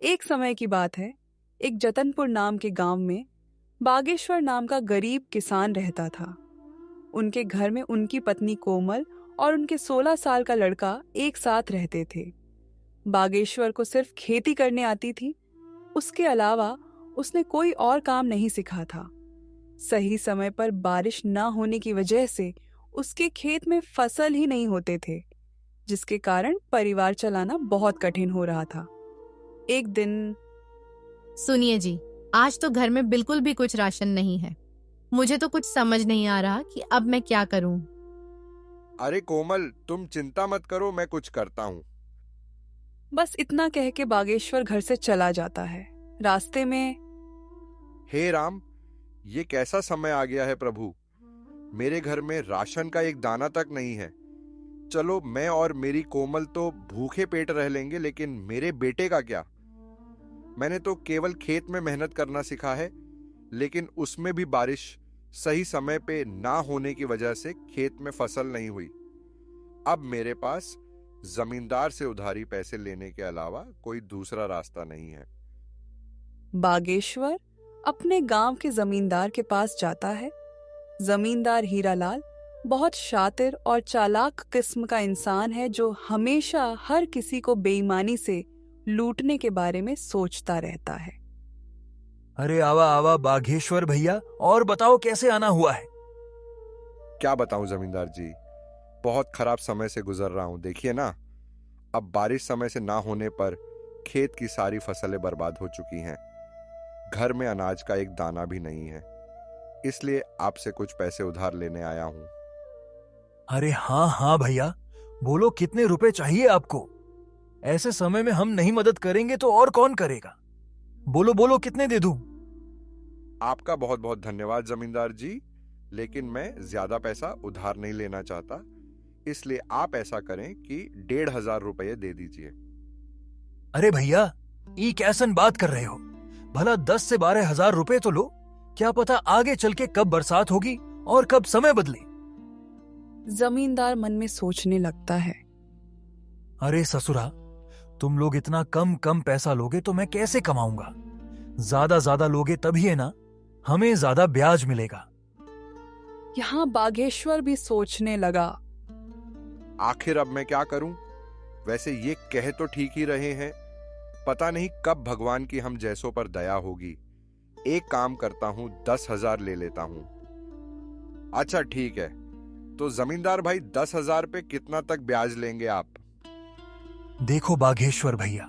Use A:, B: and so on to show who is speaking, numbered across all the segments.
A: एक समय की बात है। एक जतनपुर नाम के गांव में बागेश्वर नाम का गरीब किसान रहता था। उनके घर में उनकी पत्नी कोमल और उनके 16 साल का लड़का एक साथ रहते थे। बागेश्वर को सिर्फ खेती करने आती थी। उसके अलावा उसने कोई और काम नहीं सीखा था। सही समय पर बारिश न होने की वजह से उसके खेत में फसल ही नहीं होते थे, जिसके कारण परिवार चलाना बहुत कठिन हो रहा था। एक दिन
B: सुनिए जी, आज तो घर में बिल्कुल भी कुछ राशन नहीं है। मुझे तो कुछ समझ नहीं आ रहा कि अब मैं क्या करूं।
C: अरे कोमल, तुम चिंता मत करो, मैं कुछ करता हूँ।
A: बस इतना कह के बागेश्वर घर से चला जाता है। रास्ते में
C: हे राम, ये कैसा समय आ गया है प्रभु। मेरे घर में राशन का एक दाना तक नहीं है। चलो, मैं और मेरी कोमल तो भूखे पेट रह लेंगे, लेकिन मेरे बेटे का क्या। मैंने तो केवल खेत में मेहनत करना सीखा है, लेकिन उसमें भी बारिश सही समय पे ना होने की वजह से खेत में फसल नहीं हुई। अब मेरे पास जमींदार से उधारी पैसे लेने के अलावा कोई दूसरा रास्ता नहीं है।
A: बागेश्वर अपने गांव के जमींदार के पास जाता है। जमींदार हीरालाल बहुत शातिर और चालाक किस्म का इंसान है, जो हमेशा हर किसी को बेईमानी से लूटने के बारे में सोचता रहता है।
D: अरे आवा आवा बाघेश्वर भैया, और बताओ कैसे आना हुआ है।
C: क्या बताऊं जमींदार जी, बहुत खराब समय से गुजर रहा हूं। देखिए ना, अब बारिश समय से ना होने पर खेत की सारी फसलें बर्बाद हो चुकी हैं। घर में अनाज का एक दाना भी नहीं है, इसलिए आपसे कुछ पैसे उधार लेने आया हूं।
D: अरे हाँ हाँ भैया, बोलो कितने रुपए चाहिए आपको। ऐसे समय में हम नहीं मदद करेंगे तो और कौन करेगा। बोलो बोलो, कितने दे दूं।
C: आपका बहुत बहुत धन्यवाद जमींदार जी, लेकिन मैं ज्यादा पैसा उधार नहीं लेना चाहता, इसलिए आप ऐसा करें कि 1,500 रुपये दे दीजिए।
D: अरे भैया, ये कैसन बात कर रहे हो। भला 10 से 12,000 रुपए तो लो। क्या पता आगे चल के कब बरसात होगी और कब समय बदले।
A: जमींदार मन में सोचने लगता है।
D: अरे ससुरा, तुम लोग इतना कम कम पैसा लोगे तो मैं कैसे कमाऊंगा। ज्यादा लोगे तभी है ना, हमें ज्यादा ब्याज मिलेगा।
A: यहाँ बागेश्वर भी सोचने लगा।
C: आखिर अब मैं क्या करूं। वैसे ये कह तो ठीक ही रहे हैं, पता नहीं कब भगवान की हम जैसों पर दया होगी। एक काम करता हूं, 10,000 ले लेता हूं। अच्छा ठीक है, तो जमींदार भाई 10,000 पे कितना तक ब्याज लेंगे आप।
D: देखो बाघेश्वर भैया,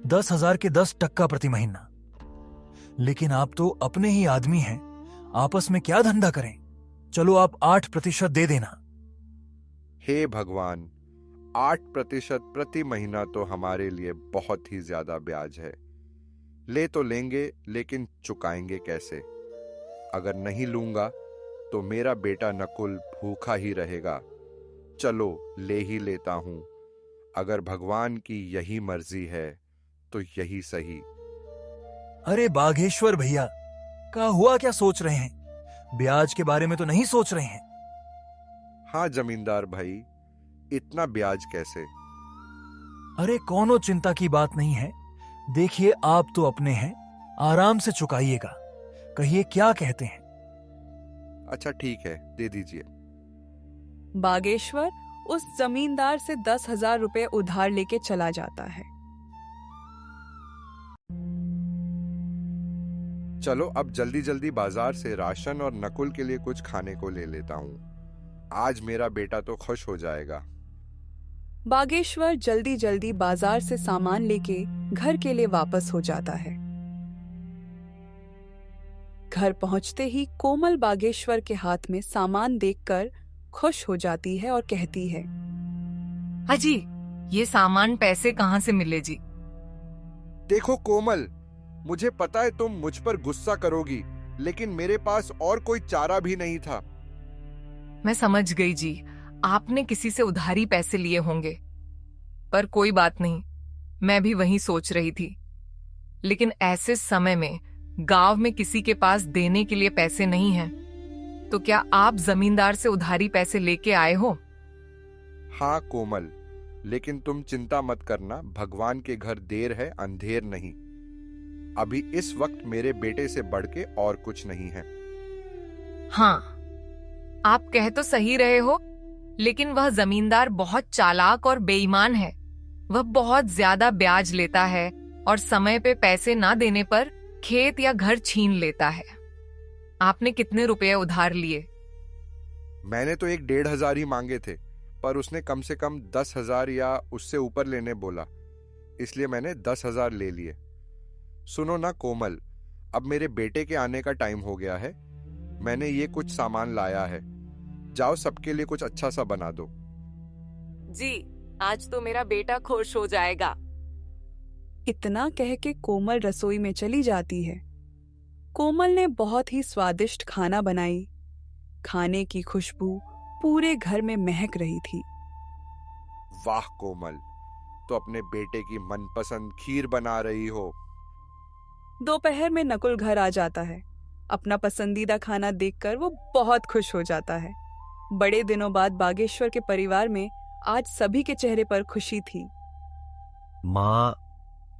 D: 10,000 के 10% प्रति महीना। लेकिन आप तो अपने ही आदमी हैं, आपस में क्या धंधा करें। चलो आप 8% दे देना।
C: हे भगवान, 8% प्रति महीना तो हमारे लिए बहुत ही ज्यादा ब्याज है। ले तो लेंगे, लेकिन चुकाएंगे कैसे। अगर नहीं लूंगा तो मेरा बेटा नकुल भूखा ही रहेगा। चलो ले ही लेता हूं। अगर भगवान की यही मर्जी है तो यही सही।
D: अरे बाघेश्वर भैया, क्या हुआ, क्या सोच रहे हैं। ब्याज के बारे में तो नहीं सोच रहे हैं।
C: हाँ जमींदार भाई, इतना ब्याज कैसे।
D: अरे कोनो चिंता की बात नहीं है। देखिए आप तो अपने हैं, आराम से चुकाइएगा। कहिए क्या कहते हैं।
C: अच्छा ठीक है, दे दीजिए।
A: बागेश्वर उस जमींदार से 10,000 रुपए उधार लेके चला जाता है।
C: चलो अब जल्दी जल्दी बाजार से राशन और नकुल के लिए कुछ खाने को ले लेता हूं। आज मेरा बेटा तो खुश हो जाएगा।
A: बागेश्वर जल्दी जल्दी बाजार से सामान लेके घर के लिए वापस हो जाता है। घर पहुंचते ही कोमल बागेश्वर के हाथ में सामान देखकर खुश हो जाती है और कहती है,
E: अजी, ये सामान पैसे कहाँ से मिले जी।
C: देखो कोमल, मुझे पता है तुम मुझ पर गुस्सा करोगी, लेकिन मेरे पास और कोई चारा भी नहीं था।
E: मैं समझ गई जी, आपने किसी से उधारी पैसे लिए होंगे। पर कोई बात नहीं, मैं भी वही सोच रही थी। लेकिन ऐसे समय में गांव में किसी के पास देने के लिए पैसे नहीं हैं। तो क्या आप जमींदार से उधारी पैसे लेके आए हो?
C: हाँ कोमल, लेकिन तुम चिंता मत करना, भगवान के घर देर है अंधेर नहीं। अभी इस वक्त मेरे बेटे से बढ़ के और कुछ नहीं है।
E: हाँ, आप कह तो सही रहे हो, लेकिन वह जमींदार बहुत चालाक और बेईमान है। वह बहुत ज्यादा ब्याज लेता है और समय पे पैसे ना देने पर खेत या घर छीन लेता है। आपने कितने रुपए उधार लिए?
C: मैंने तो 1,500 ही मांगे थे, पर उसने कम से कम 10,000 या उससे ऊपर लेने बोला, इसलिए मैंने 10,000 ले लिए। सुनो ना कोमल, अब मेरे बेटे के आने का टाइम हो गया है। मैंने ये कुछ सामान लाया है, जाओ सबके लिए कुछ अच्छा सा बना दो।
F: जी, आज तो मेरा बेटा खुश हो जाएगा।
A: इतना कह के कोमल रसोई में चली जाती है। कोमल ने बहुत ही स्वादिष्ट खाना बनाई। खाने की खुशबू पूरे घर में महक रही थी।
C: वाह कोमल, तो अपने बेटे की मनपसंद खीर बना रही हो।
A: दोपहर में नकुल घर आ जाता है। अपना पसंदीदा खाना देखकर वो बहुत खुश हो जाता है। बड़े दिनों बाद बागेश्वर के परिवार में आज सभी के चेहरे पर खुशी थी।
G: माँ,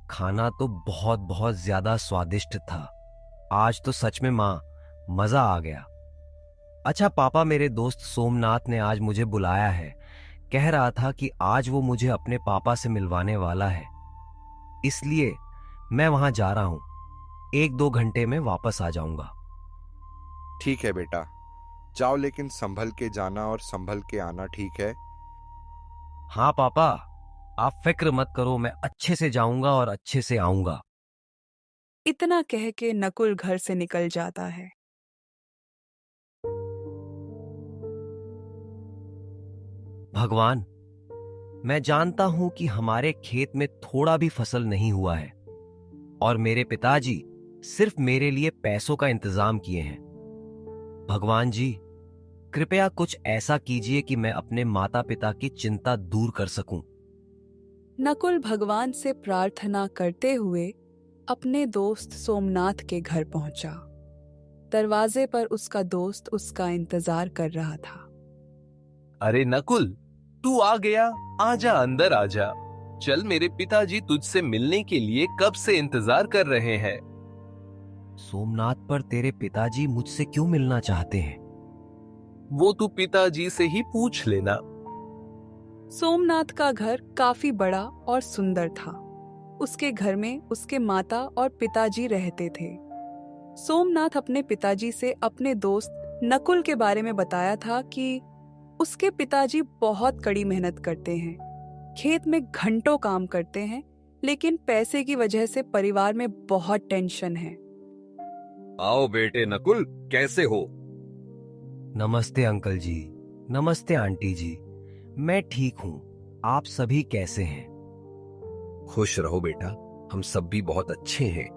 G: खाना तो बहुत बहुत ज्यादा स्वादिष्ट था। आज तो सच में माँ, मजा आ गया। अच्छा पापा, मेरे दोस्त सोमनाथ ने आज मुझे बुलाया है। कह रहा था कि आज वो मुझे अपने पापा से मिलवाने वाला है, इसलिए मैं वहां जा रहा हूं। 1-2 घंटे में वापस आ जाऊंगा।
C: ठीक है बेटा, जाओ, लेकिन संभल के जाना और संभल के आना, ठीक है?
G: हाँ पापा, आप फिक्र मत करो, मैं अच्छे से जाऊंगा और अच्छे से आऊंगा।
A: इतना कह के नकुल घर से निकल जाता है।
G: भगवान, मैं जानता हूं कि हमारे खेत में थोड़ा भी फसल नहीं हुआ है और मेरे पिताजी सिर्फ मेरे लिए पैसों का इंतजाम किए हैं। भगवान जी, कृपया कुछ ऐसा कीजिए कि मैं अपने माता पिता की चिंता दूर कर सकूं।
A: नकुल भगवान से प्रार्थना करते हुए अपने दोस्त सोमनाथ के घर पहुंचा। दरवाजे पर उसका दोस्त उसका इंतजार कर रहा था।
H: अरे नकुल, तू आ गया। आजा, अंदर आजा। चल, मेरे पिताजी तुझसे मिलने के लिए कब से इंतजार कर रहे हैं।
G: सोमनाथ, पर तेरे पिताजी मुझसे क्यों मिलना चाहते हैं?
H: वो तू पिताजी से ही पूछ लेना।
A: सोमनाथ का घर काफी बड़ा और सुंदर था। उसके घर में उसके माता और पिताजी रहते थे। सोमनाथ अपने पिताजी से अपने दोस्त नकुल के बारे में बताया था कि उसके पिताजी बहुत कड़ी मेहनत करते हैं, खेत में घंटों काम करते हैं, लेकिन पैसे की वजह से परिवार में बहुत टेंशन है।
I: आओ बेटे नकुल, कैसे हो?
G: नमस्ते अंकल जी। नमस्ते आंटी जी। मैं ठीक हूं, आप सभी कैसे हैं?
I: खुश रहो बेटा, हम सब भी बहुत अच्छे हैं।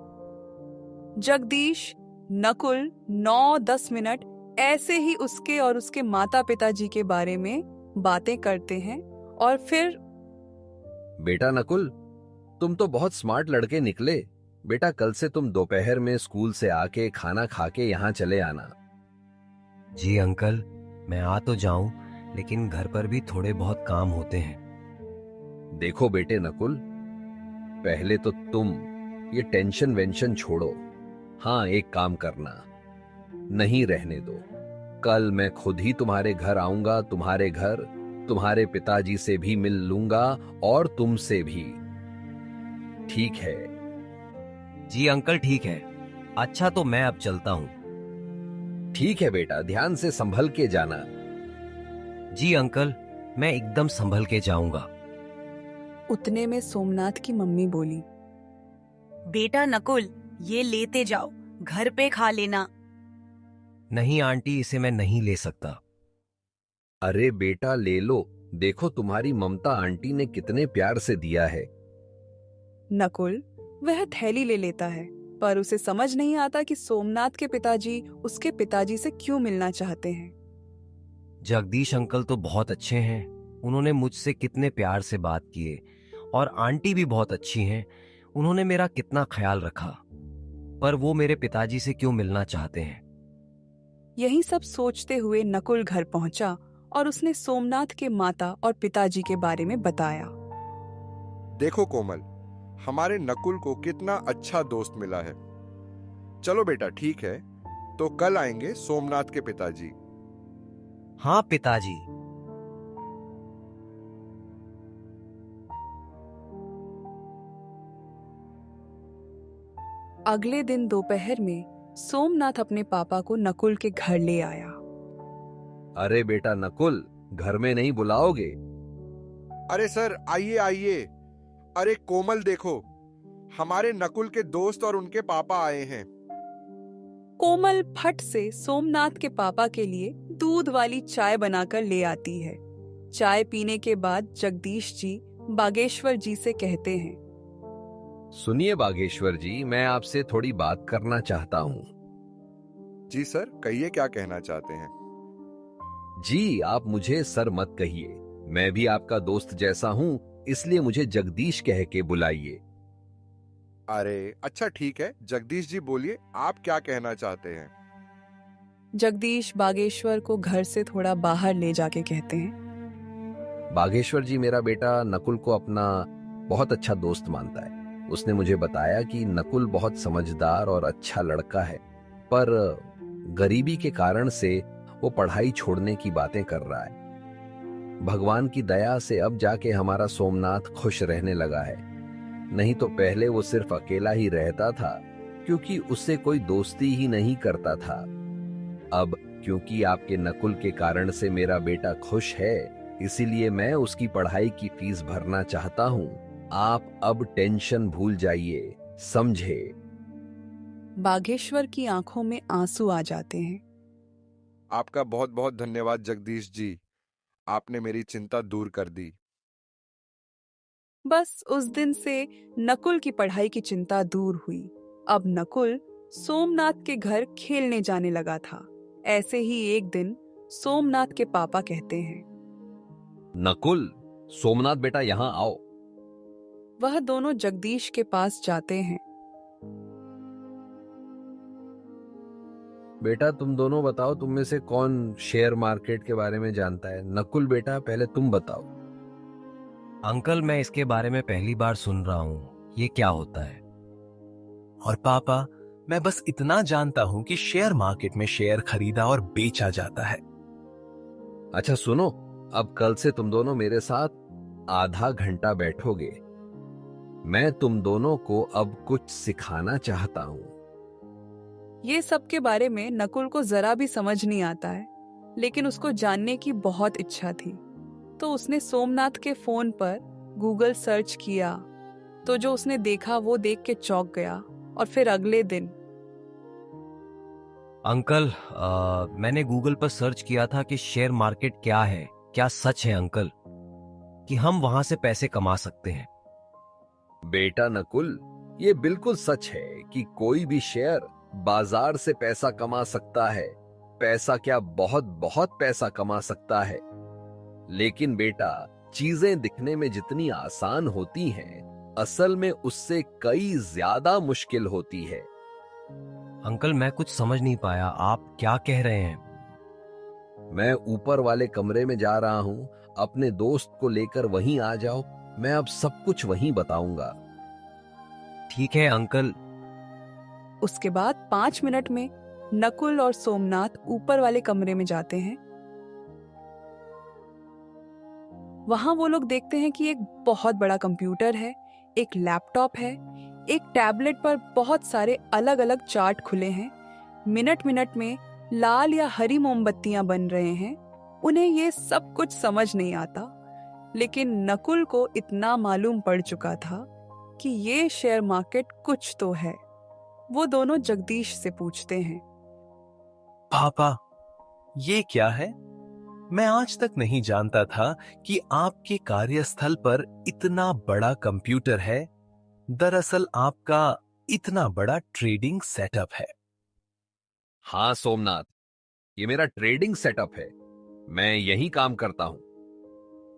A: जगदीश, नकुल 9-10 मिनट ऐसे ही उसके और उसके माता पिताजी के बारे में बातें करते हैं और फिर
I: बेटा नकुल, तुम तो बहुत स्मार्ट लड़के निकले। बेटा, कल से तुम दोपहर में स्कूल से आके खाना खा के यहाँ चले आना।
G: जी अंकल, मैं आ तो जाऊं, लेकिन घर पर भी थोड़े बहुत काम होते हैं।
I: देखो बेटे नकुल, पहले तो तुम ये टेंशन वेंशन छोड़ो। हाँ, एक काम करना, नहीं रहने दो। कल मैं खुद ही तुम्हारे घर आऊंगा। तुम्हारे घर तुम्हारे पिताजी से भी मिल लूंगा और तुमसे भी, ठीक है?
G: जी अंकल, ठीक है। अच्छा, तो मैं अब चलता हूं।
I: ठीक है बेटा, ध्यान से संभल के जाना।
G: जी अंकल, मैं एकदम संभल के जाऊंगा।
A: उतने में सोमनाथ की मम्मी बोली,
F: बेटा नकुल, ये लेते जाओ, घर पे खा लेना।
G: नहीं आंटी, इसे मैं नहीं ले सकता।
I: अरे बेटा, ले लो। देखो तुम्हारी ममता आंटी ने कितने प्यार से दिया है।
A: नकुल वह थैली ले लेता है, पर उसे समझ नहीं आता कि सोमनाथ के पिताजी उसके पिताजी से क्यों मिलना चाहते हैं।
G: जगदीश अंकल तो बहुत अच्छे हैं, उन्होंने मुझसे कितने प्यार से बात किए, और आंटी भी बहुत अच्छी हैं, उन्होंने मेरा कितना ख्याल रखा, पर वो मेरे पिताजी से क्यों मिलना चाहते हैं।
A: यही सब सोचते हुए नकुल घर पहुंचा और उसने सोमनाथ के माता और पिताजी के बारे में बताया।
C: देखो कोमल, हमारे नकुल को कितना अच्छा दोस्त मिला है। चलो बेटा, ठीक है, तो कल आएंगे सोमनाथ के पिताजी।
G: हाँ पिताजी।
A: अगले दिन दोपहर में सोमनाथ अपने पापा को नकुल के घर ले आया।
I: अरे बेटा नकुल, घर में नहीं बुलाओगे?
C: अरे सर, आइए आइए। अरे कोमल देखो, हमारे नकुल के दोस्त और उनके पापा आए हैं।
A: कोमल फट से सोमनाथ के पापा के लिए दूध वाली चाय बनाकर ले आती है। चाय पीने के बाद जगदीश जी बागेश्वर जी से कहते हैं,
I: सुनिए बागेश्वर जी, मैं आपसे थोड़ी बात करना चाहता हूँ।
C: जी सर, कहिए क्या कहना चाहते हैं।
I: जी, आप मुझे सर मत कहिए, मैं भी आपका दोस्त जैसा हूँ, इसलिए मुझे जगदीश कह के बुलाइए।
C: अरे अच्छा ठीक है, जगदीश जी बोलिए, आप क्या कहना चाहते हैं।
A: जगदीश बागेश्वर को घर से थोड़ा बाहर ले जाके कहते हैं,
I: बागेश्वर जी, मेरा बेटा नकुल को अपना बहुत अच्छा दोस्त मानता है। उसने मुझे बताया कि नकुल बहुत समझदार और अच्छा लड़का है, पर गरीबी के कारण से वो पढ़ाई छोड़ने की बातें कर रहा है। भगवान की दया से अब जाके हमारा सोमनाथ खुश रहने लगा है, नहीं तो पहले वो सिर्फ अकेला ही रहता था, क्योंकि उससे कोई दोस्ती ही नहीं करता था। अब क्योंकि आपके नकुल के कारण से मेरा बेटा खुश है, इसीलिए मैं उसकी पढ़ाई की फीस भरना चाहता हूँ। आप अब टेंशन भूल जाइए, समझे?
A: बागेश्वर की आंखों में आंसू आ जाते हैं।
C: आपका बहुत बहुत धन्यवाद जगदीश जी, आपने मेरी चिंता दूर कर दी।
A: बस उस दिन से नकुल की पढ़ाई की चिंता दूर हुई। अब नकुल सोमनाथ के घर खेलने जाने लगा था। ऐसे ही एक दिन सोमनाथ के पापा कहते हैं,
I: नकुल, सोमनाथ बेटा यहाँ आओ।
A: वह दोनों जगदीश के पास जाते हैं।
I: बेटा तुम दोनों बताओ, तुम में से कौन शेयर मार्केट के बारे में जानता है? नकुल बेटा, पहले तुम बताओ।
G: अंकल, मैं इसके बारे में पहली बार सुन रहा हूँ, ये क्या होता है?
H: और पापा, मैं बस इतना जानता हूं कि शेयर मार्केट में शेयर खरीदा और बेचा जाता है।
I: अच्छा सुनो, अब कल से तुम दोनों मेरे साथ आधा घंटा बैठोगे। मैं तुम दोनों को अब कुछ सिखाना चाहता हूँ।
A: ये सब के बारे में नकुल को जरा भी समझ नहीं आता है, लेकिन उसको जानने की बहुत इच्छा थी। तो उसने सोमनाथ के फोन पर गूगल सर्च किया, तो जो उसने देखा वो देख के चौंक गया। और फिर अगले दिन
G: अंकल, मैंने गूगल पर सर्च किया था कि शेयर मार्केट क्या है। क्या सच है अंकल कि हम वहां से पैसे कमा सकते हैं?
I: बेटा नकुल, ये बिल्कुल सच है कि कोई भी शेयर बाजार से पैसा कमा सकता है। पैसा क्या, बहुत बहुत पैसा कमा सकता है। लेकिन बेटा, चीजें दिखने में जितनी आसान होती हैं, असल में उससे कई ज्यादा मुश्किल होती है।
G: अंकल, मैं कुछ समझ नहीं पाया, आप क्या कह रहे हैं?
I: मैं ऊपर वाले कमरे में जा रहा हूं, अपने दोस्त को लेकर वहीं आ जाओ, मैं अब सब कुछ वहीं बताऊंगा।
G: ठीक है अंकल।
A: उसके बाद 5 मिनट में नकुल और सोमनाथ ऊपर वाले कमरे में जाते हैं। वहां वो लोग देखते हैं कि एक बहुत बड़ा कंप्यूटर है, एक लैपटॉप है, एक टैबलेट पर बहुत सारे अलग अलग चार्ट खुले हैं। मिनट मिनट में लाल या हरी मोमबत्तियां बन रहे हैं। उन्हें ये सब कुछ समझ नहीं आता, लेकिन नकुल को इतना मालूम पड़ चुका था कि ये शेयर मार्केट कुछ तो है। वो दोनों जगदीश से पूछते हैं,
H: पापा, ये क्या है? मैं आज तक नहीं जानता था कि आपके कार्यस्थल पर इतना बड़ा कंप्यूटर है। दरअसल आपका इतना बड़ा ट्रेडिंग सेटअप है।
I: हाँ सोमनाथ, ये मेरा ट्रेडिंग सेटअप है, मैं यही काम करता हूं।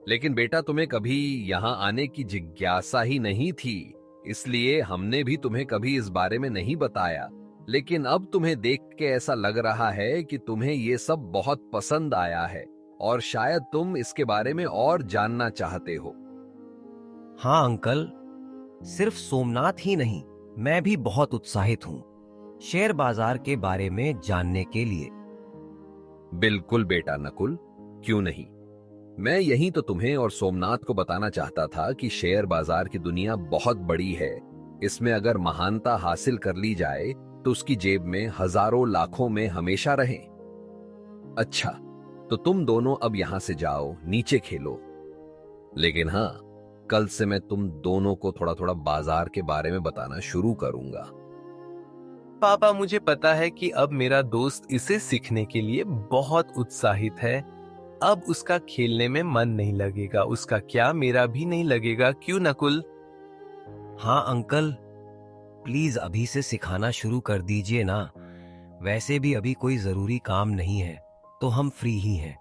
I: लेकिन बेटा, तुम्हें कभी यहां आने की जिज्ञासा ही नहीं थी, इसलिए हमने भी तुम्हें कभी इस बारे में नहीं बताया। लेकिन अब तुम्हें देख के ऐसा लग रहा है कि तुम्हें ये सब बहुत पसंद आया है और शायद तुम इसके बारे में और जानना चाहते हो।
G: हाँ अंकल, सिर्फ सोमनाथ ही नहीं, मैं भी बहुत उत्साहित हूँ शेयर बाजार के बारे में जानने के लिए।
I: बिल्कुल बेटा नकुल, क्यों नहीं। मैं यही तो तुम्हें और सोमनाथ को बताना चाहता था कि शेयर बाजार की दुनिया बहुत बड़ी है। इसमें अगर महानता हासिल कर ली जाए तो उसकी जेब में हजारों लाखों में हमेशा रहे। अच्छा, तो तुम दोनों अब यहां से जाओ, नीचे खेलो। लेकिन हाँ, कल से मैं तुम दोनों को थोड़ा थोड़ा बाजार के बारे में बताना शुरू करूंगा।
H: पापा, मुझे पता है कि अब मेरा दोस्त इसे सीखने के लिए बहुत उत्साहित है। अब उसका खेलने में मन नहीं लगेगा। उसका क्या, मेरा भी नहीं लगेगा, क्यों नकुल?
G: हाँ अंकल, प्लीज अभी से सिखाना शुरू कर दीजिए ना। वैसे भी अभी कोई जरूरी काम नहीं है, तो हम फ्री ही हैं।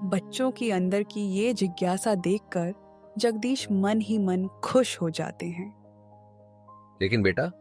A: बच्चों की अंदर की ये जिज्ञासा देखकर जगदीश मन ही मन खुश हो जाते हैं।
I: लेकिन बेटा,